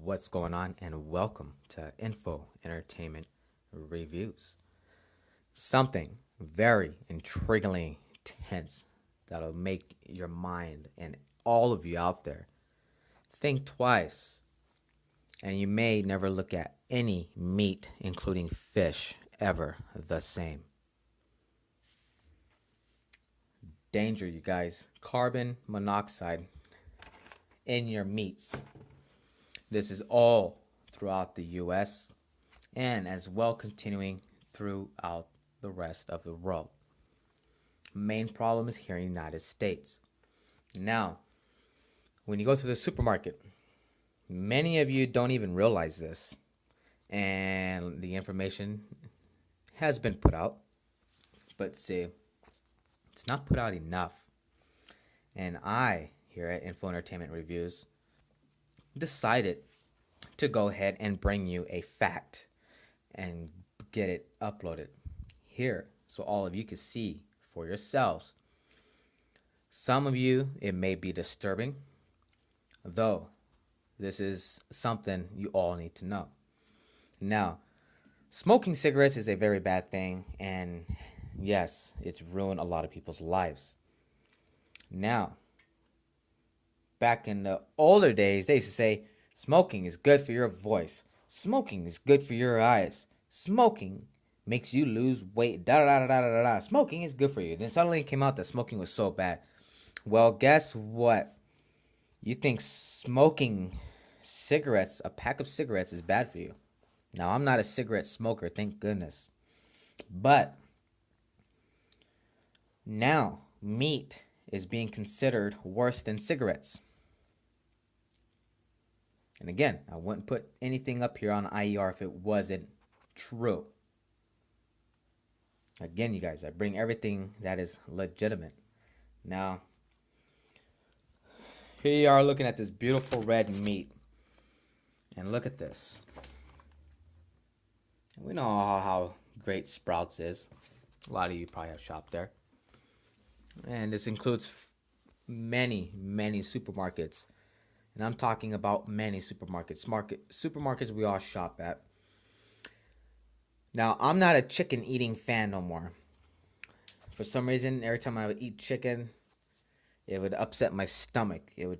what's going on, and welcome to Info Entertainment Reviews. Something very intriguingly tense that'll make your mind and all of you out there think twice, and you may never look at any meat, including fish, ever the same. Danger, you guys. Carbon monoxide in your meats. This is all throughout the US and as well continuing throughout the rest of the world. Main problem is here in the United States. Now, when you go to the supermarket, many of you don't even realize this, and the information has been put out, but see, it's not put out enough. And I, here at Info Entertainment Reviews, decided to go ahead and bring you a fact and get it uploaded here so all of you can see for yourselves. Some of you, it may be disturbing, though this is something you all need to know. Now, smoking cigarettes is a very bad thing, and yes, it's ruined a lot of people's lives. Now, back in the older days, they used to say, smoking is good for your voice. Smoking is good for your eyes. Smoking makes you lose weight. Da da da da da da. Smoking is good for you. Then suddenly it came out that smoking was so bad. Well, guess what? You think smoking cigarettes, a pack of cigarettes, is bad for you. Now, I'm not a cigarette smoker, thank goodness. But now, meat is being considered worse than cigarettes. And again, I wouldn't put anything up here on IER if it wasn't true. Again, you guys, I bring everything that is legitimate. Now, here you are looking at this beautiful red meat. And look at this. We know how great Sprouts is. A lot of you probably have shopped there. And this includes many supermarkets. And I'm talking about many supermarkets. Supermarkets we all shop at. Now, I'm not a chicken eating fan no more. For some reason, every time I would eat chicken, it would upset my stomach. It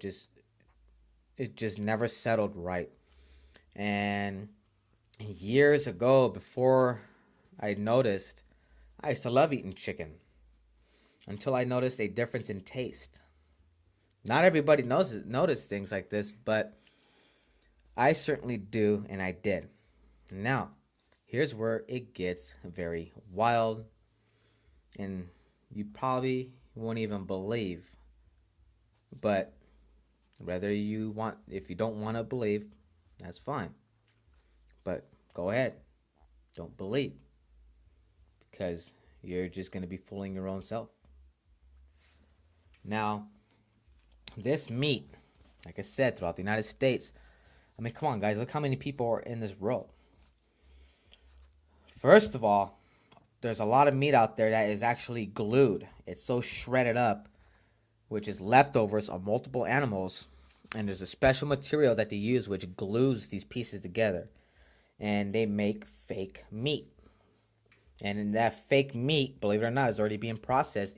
just never settled right. And years ago, before I noticed, I used to love eating chicken. Until I noticed a difference in taste. Not everybody notice things like this, but I certainly do, and I did. Now, here's where it gets very wild, and you probably won't even believe. But if you don't want to believe, that's fine. But go ahead, don't believe, because you're just going to be fooling your own self. Now, this meat, like I said, throughout the United States, I mean, come on, guys, look how many people are in this world. First of all, there's a lot of meat out there that is actually glued. It's so shredded up, which is leftovers of multiple animals, and there's a special material that they use which glues these pieces together, and they make fake meat. And in that fake meat, believe it or not, is already being processed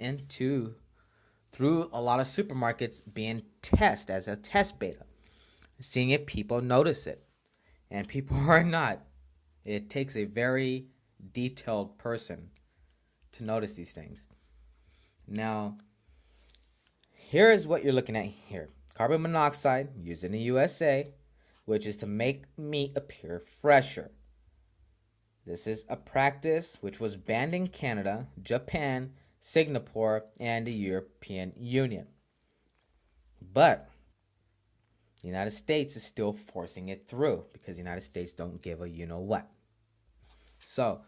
through a lot of supermarkets being tested as a test beta. Seeing it, people notice it. And people are not. It takes a very detailed person to notice these things. Now, here is what you're looking at here. Carbon monoxide used in the USA, which is to make meat appear fresher. This is a practice which was banned in Canada, Japan, Singapore, and the European Union. But the United States is still forcing it through because the United States don't give a you-know-what. So,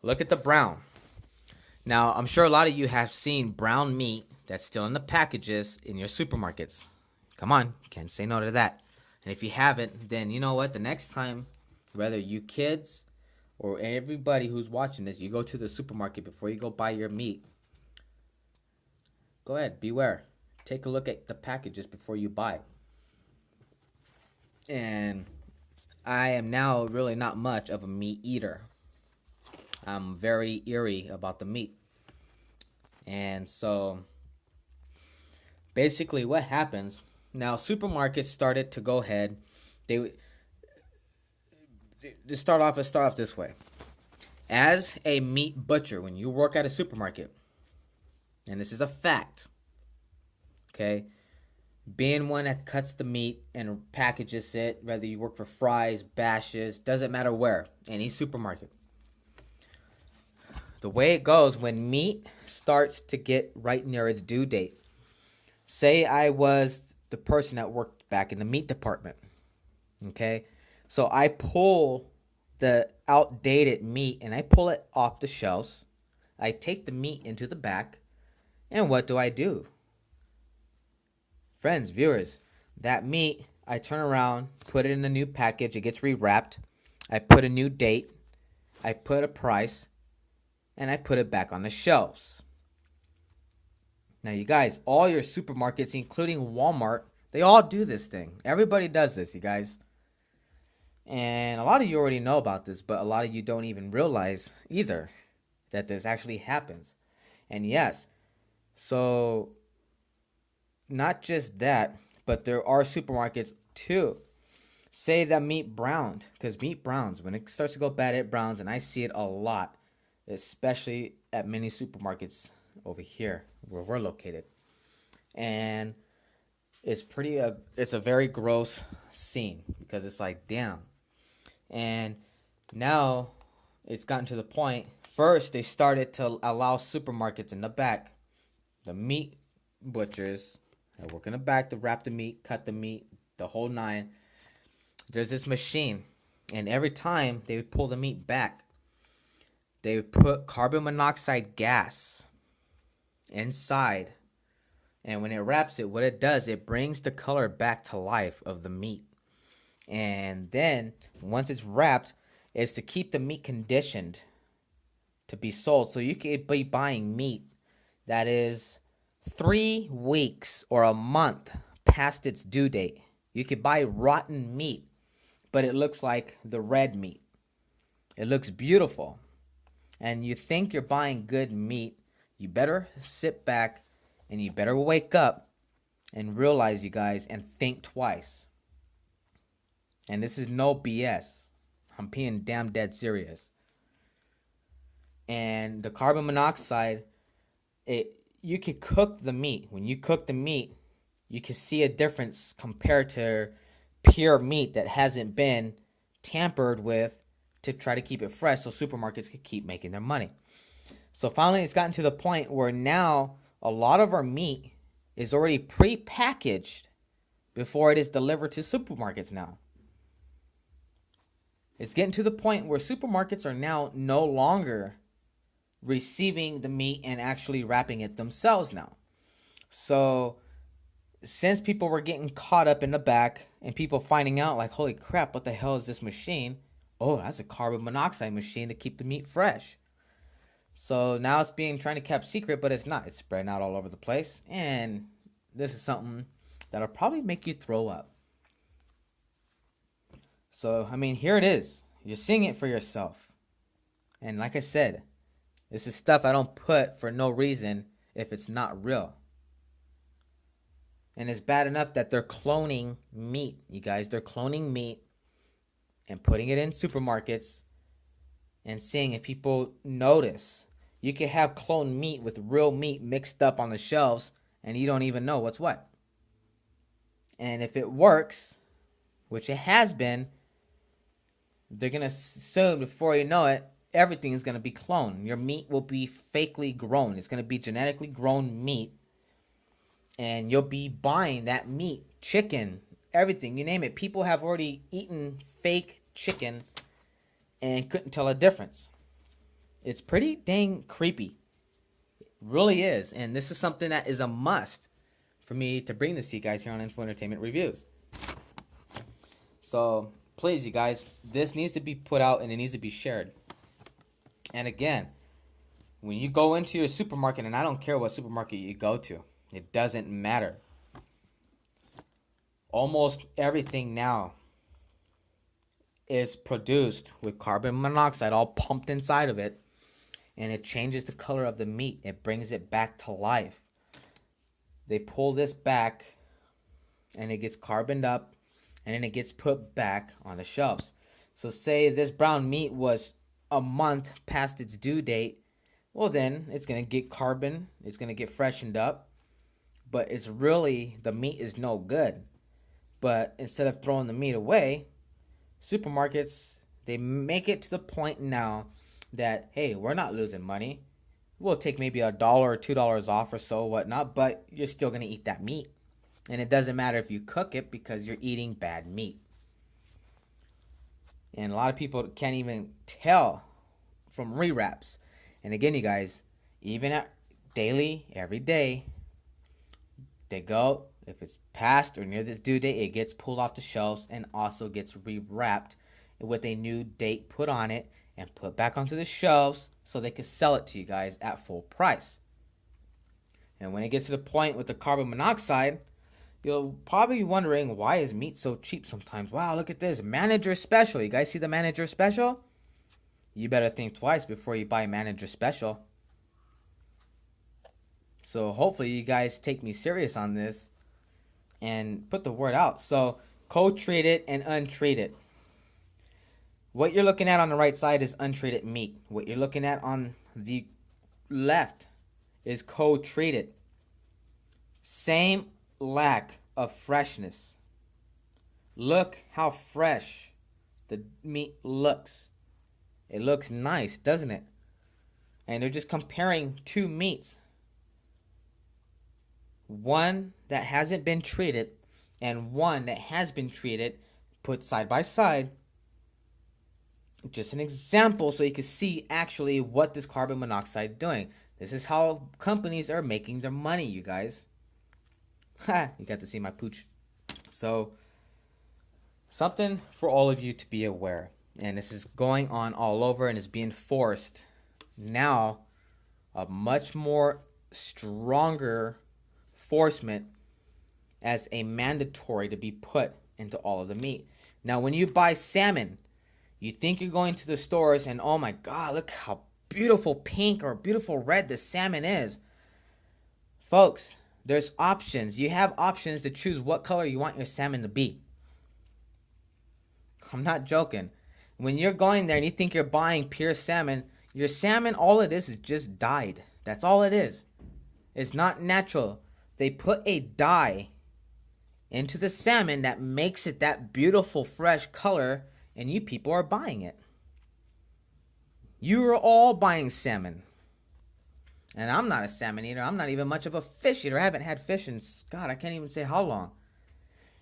look at the brown. Now, I'm sure a lot of you have seen brown meat that's still in the packages in your supermarkets. Come on, can't say no to that. And if you haven't, then you know what? The next time, whether you kids or everybody who's watching this, you go to the supermarket before you go buy your meat, go ahead, beware. Take a look at the packages before you buy. And I am now really not much of a meat eater. I'm very eerie about the meat. And so basically what happens now, supermarkets started to go ahead. They let's start off this way. As a meat butcher, when you work at a supermarket, and this is a fact, okay, being one that cuts the meat and packages it, whether you work for Fry's, Bash's, doesn't matter where, any supermarket. The way it goes, when meat starts to get right near its due date, say I was the person that worked back in the meat department, okay, so I pull the outdated meat and I pull it off the shelves. I take the meat into the back, and what do? Friends, viewers, that meat, I turn around, put it in a new package, it gets rewrapped, I put a new date, I put a price, and I put it back on the shelves. Now, you guys, all your supermarkets, including Walmart, they all do this thing. Everybody does this, you guys. And a lot of you already know about this, but a lot of you don't even realize either that this actually happens. And yes, so not just that, but there are supermarkets too. Say that meat browned, because meat browns. When it starts to go bad, it browns, and I see it a lot, especially at many supermarkets over here where we're located. And it's it's a very gross scene, because it's like, damn. And now it's gotten to the point. First, they started to allow supermarkets in the back, the meat butchers that work in the back to wrap the meat, cut the meat, the whole nine. There's this machine, and every time they would pull the meat back, they would put carbon monoxide gas inside. And when it wraps it, what it does, it brings the color back to life of the meat. And then once it's wrapped, it's to keep the meat conditioned to be sold. So you could be buying meat that is 3 weeks or a month past its due date. You could buy rotten meat, but it looks like the red meat. It looks beautiful. And you think you're buying good meat, you better sit back and you better wake up and realize, you guys, and think twice. And this is no BS. I'm being damn dead serious. And the carbon monoxide, you can cook the meat. When you cook the meat, you can see a difference compared to pure meat that hasn't been tampered with to try to keep it fresh so supermarkets can keep making their money. So finally, it's gotten to the point where now a lot of our meat is already pre-packaged before it is delivered to supermarkets now. It's getting to the point where supermarkets are now no longer receiving the meat and actually wrapping it themselves now. So since people were getting caught up in the back and people finding out like, holy crap, what the hell is this machine? Oh, that's a carbon monoxide machine to keep the meat fresh. So now it's being trying to keep secret, but it's not. It's spreading out all over the place. And this is something that'll probably make you throw up. So, I mean, here it is. You're seeing it for yourself. And like I said, this is stuff I don't put for no reason if it's not real. And it's bad enough that they're cloning meat, you guys. They're cloning meat and putting it in supermarkets and seeing if people notice. You can have cloned meat with real meat mixed up on the shelves and you don't even know what's what. And if it works, which it has been, they're going to soon, before you know it, everything is going to be cloned. Your meat will be fakely grown. It's going to be genetically grown meat. And you'll be buying that meat, chicken, everything, you name it. People have already eaten fake chicken and couldn't tell a difference. It's pretty dang creepy. It really is. And this is something that is a must for me to bring this to you guys here on Info Entertainment Reviews. So please, you guys, this needs to be put out and it needs to be shared. And again, when you go into your supermarket, and I don't care what supermarket you go to, it doesn't matter. Almost everything now is produced with carbon monoxide all pumped inside of it, and it changes the color of the meat. It brings it back to life. They pull this back, and it gets carboned up, and then it gets put back on the shelves. So say this brown meat was a month past its due date, well then it's going to get carbon, it's going to get freshened up, but it's really, the meat is no good. But instead of throwing the meat away, supermarkets, they make it to the point now that, hey, we're not losing money. We'll take maybe $1 or $2 off or so, whatnot, but you're still going to eat that meat. And it doesn't matter if you cook it because you're eating bad meat. And a lot of people can't even tell from rewraps. And again, you guys, even at daily, every day, they go, if it's past or near this due date, it gets pulled off the shelves and also gets rewrapped with a new date put on it and put back onto the shelves so they can sell it to you guys at full price. And when it gets to the point with the carbon monoxide, you'll probably be wondering, why is meat so cheap sometimes? Wow, look at this, manager special. You guys see the manager special? You better think twice before you buy manager special. So hopefully you guys take me serious on this and put the word out. So co-treated and untreated. What you're looking at on the right side is untreated meat. What you're looking at on the left is co-treated. Same lack of freshness. Look how fresh the meat looks. It looks nice, doesn't it? And they're just comparing two meats. One that hasn't been treated and one that has been treated, put side by side. Just an example so you can see actually what this carbon monoxide is doing. This is how companies are making their money, you guys. Ha, you got to see my pooch. So, something for all of you to be aware. And this is going on all over and is being forced now, a much more stronger enforcement as a mandatory to be put into all of the meat. Now, when you buy salmon, you think you're going to the stores and, oh my God, look how beautiful pink or beautiful red the salmon is. Folks, there's options. You have options to choose what color you want your salmon to be. I'm not joking. When you're going there and you think you're buying pure salmon, your salmon, all it is just dyed. That's all it is. It's not natural. They put a dye into the salmon that makes it that beautiful fresh color, and you people are buying it. You are all buying salmon. And I'm not a salmon eater. I'm not even much of a fish eater. I haven't had fish in, God, I can't even say how long.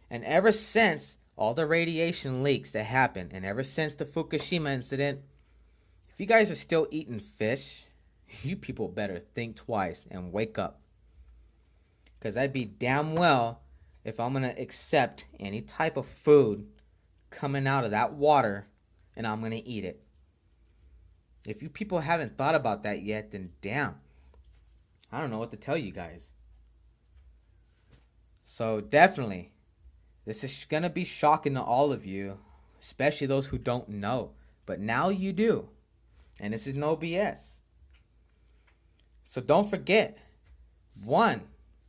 And ever since all the radiation leaks that happened, and ever since the Fukushima incident, if you guys are still eating fish, you people better think twice and wake up. Because I'd be damn well if I'm going to accept any type of food coming out of that water and I'm going to eat it. If you people haven't thought about that yet, then damn. I don't know what to tell you guys. So definitely, this is going to be shocking to all of you, especially those who don't know. But now you do. And this is no BS. So don't forget, one,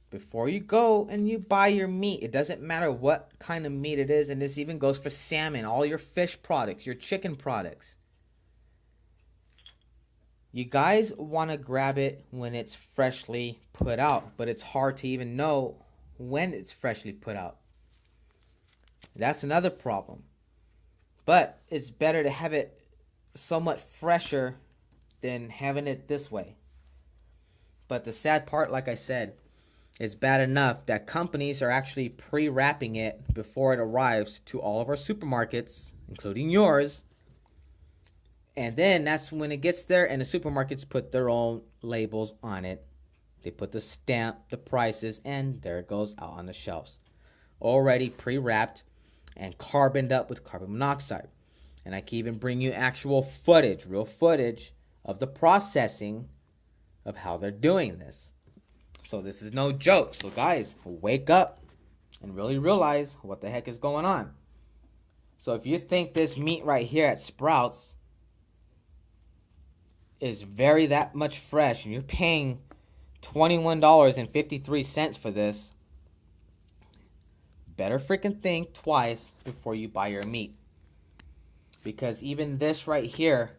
before you go and you buy your meat, it doesn't matter what kind of meat it is, and this even goes for salmon, all your fish products, your chicken products. You guys want to grab it when it's freshly put out, but it's hard to even know when it's freshly put out. That's another problem. But it's better to have it somewhat fresher than having it this way. But the sad part, like I said, it's bad enough that companies are actually pre-wrapping it before it arrives to all of our supermarkets, including yours. And then that's when it gets there and the supermarkets put their own labels on it. They put the stamp, the prices, and there it goes out on the shelves. Already pre-wrapped and carboned up with carbon monoxide. And I can even bring you actual footage, real footage of the processing of how they're doing this. So this is no joke. So guys, wake up and really realize what the heck is going on. So if you think this meat right here at Sprouts is very that much fresh and you're paying $21.53 for this, better freaking think twice before you buy your meat. Because even this right here,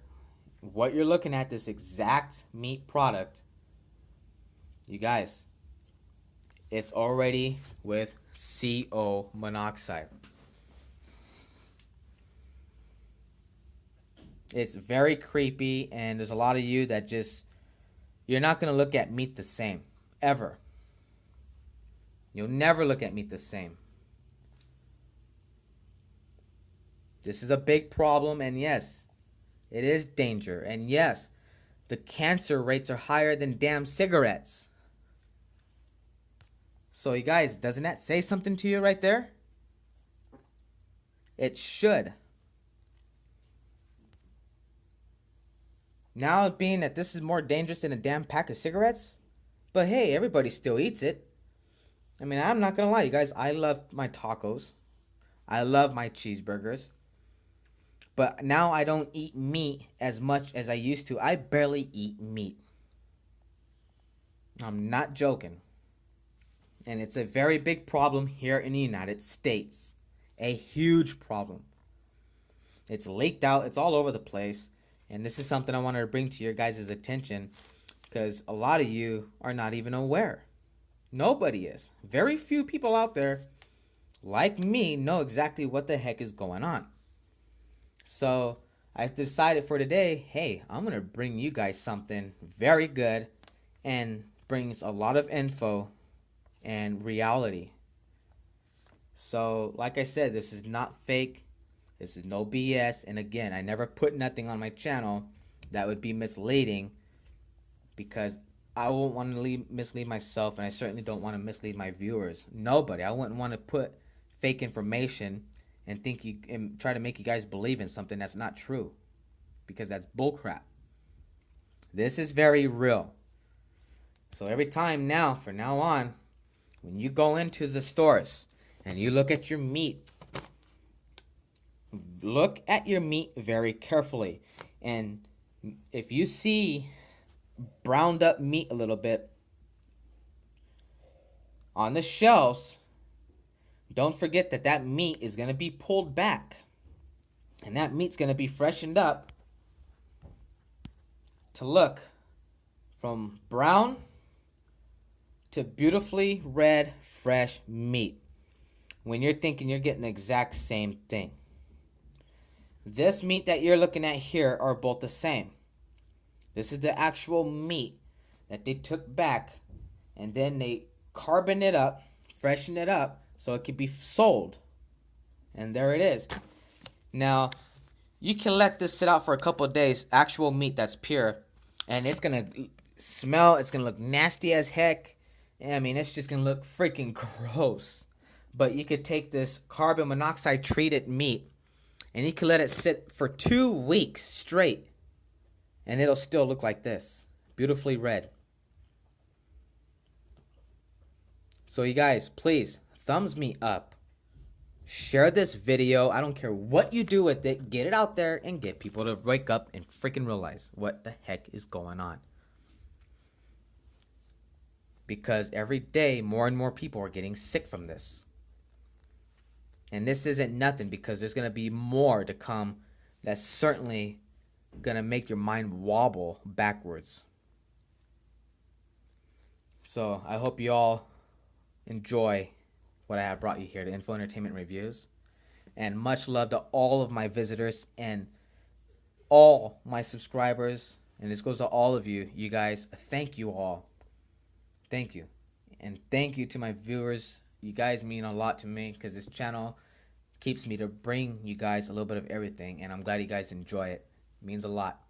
what you're looking at, this exact meat product, you guys, it's already with CO monoxide. It's very creepy, and there's a lot of you that you're not going to look at meat the same, ever. You'll never look at meat the same. This is a big problem, and yes, it is danger. And yes, the cancer rates are higher than damn cigarettes. So you guys, doesn't that say something to you right there? It should. Now, being that this is more dangerous than a damn pack of cigarettes, but hey, everybody still eats it. I mean, I'm not gonna lie, you guys, I love my tacos. I love my cheeseburgers. But now I don't eat meat as much as I used to. I barely eat meat. I'm not joking. And it's a very big problem here in the United States. A huge problem. It's leaked out. It's all over the place. And this is something I wanted to bring to your guys' attention, because a lot of you are not even aware. Nobody is. Very few people out there, like me, know exactly what the heck is going on. So I decided for today, hey, I'm going to bring you guys something very good and brings a lot of info and reality. So like I said, this is not fake. This is no BS. And again, I never put nothing on my channel that would be misleading, because I won't want to mislead myself, and I certainly don't want to mislead my viewers. Nobody. I wouldn't want to put fake information and try to make you guys believe in something that's not true, because that's bullcrap. This is very real. So every time now, from now on, when you go into the stores and you look at your meat, look at your meat very carefully. And if you see browned up meat a little bit on the shelves, don't forget that that meat is going to be pulled back. And that meat's going to be freshened up to look from brown to beautifully red, fresh meat, when you're thinking you're getting the exact same thing. This meat that you're looking at here are both the same. This is the actual meat that they took back, and then they carbon it up, freshen it up, so it could be sold. And there it is. Now, you can let this sit out for a couple of days, actual meat that's pure, and it's going to smell, it's going to look nasty as heck. I mean, it's just going to look freaking gross. But you could take this carbon monoxide treated meat, and you can let it sit for 2 weeks straight, and it'll still look like this, beautifully red. So you guys, please, thumbs me up. Share this video. I don't care what you do with it. Get it out there and get people to wake up and freaking realize what the heck is going on. Because every day, more and more people are getting sick from this. And this isn't nothing, because there's going to be more to come that's certainly going to make your mind wobble backwards. So I hope you all enjoy what I have brought you here, the Info Entertainment Reviews. And much love to all of my visitors and all my subscribers. And this goes to all of you. You guys, thank you all. Thank you. And thank you to my viewers. You guys mean a lot to me, because this channel keeps me to bring you guys a little bit of everything. And I'm glad you guys enjoy it. It means a lot.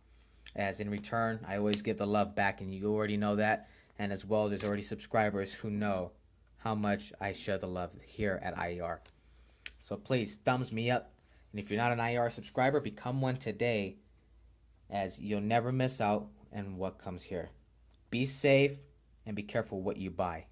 As in return, I always give the love back, and you already know that. And as well, there's already subscribers who know how much I share the love here at IER. So please, thumbs me up. And if you're not an IER subscriber, become one today, as you'll never miss out on what comes here. Be safe and be careful what you buy.